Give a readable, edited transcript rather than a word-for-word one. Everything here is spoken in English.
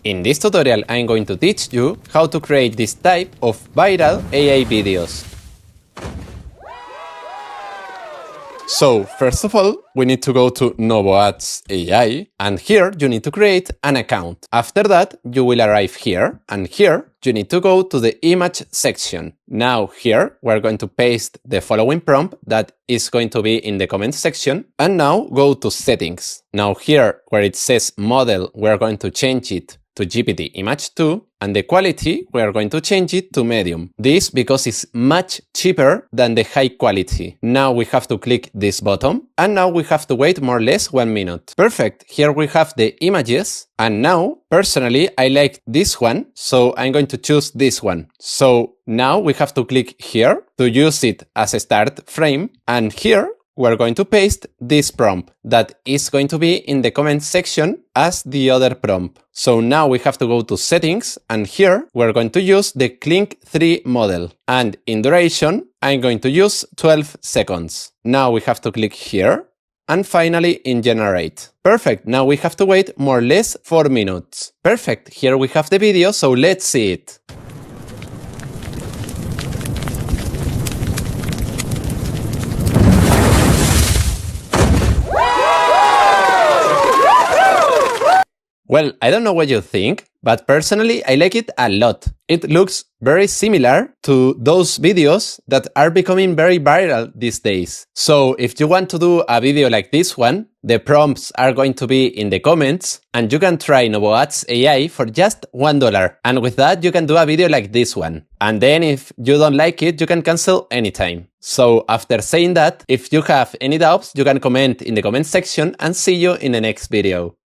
In this tutorial, I'm going to teach you how to create this type of viral AI videos. So, first of all, we need to go to novoads AI, and here you need to create an account. After that, you will arrive here, and here you need to go to the image section. Now here, we're going to paste the following prompt that is going to be in the comment section, and now go to settings. Now here, where it says model, we're going to change it to GPT image 2, and the quality, we are going to change it to medium. This because it's much cheaper than the high quality. Now we have to click this button, and now we have to wait more or less 1 minute. Perfect, here we have the images, and now, personally, I like this one, so I'm going to choose this one. So now we have to click here to use it as a start frame, and here we're going to paste this prompt that is going to be in the comment section as the other prompt. So now we have to go to settings, and here we're going to use the Kling 3 model. And in duration, I'm going to use 12 seconds. Now we have to click here, and finally in generate. Perfect, now we have to wait more or less 4 minutes. Perfect, here we have the video, so let's see it. Well, I don't know what you think, but personally I like it a lot. It looks very similar to those videos that are becoming very viral these days. So if you want to do a video like this one, the prompts are going to be in the comments, and you can try novoads AI for just $1. And with that, you can do a video like this one. And then if you don't like it, you can cancel anytime. So after saying that, if you have any doubts, you can comment in the comment section, and see you in the next video.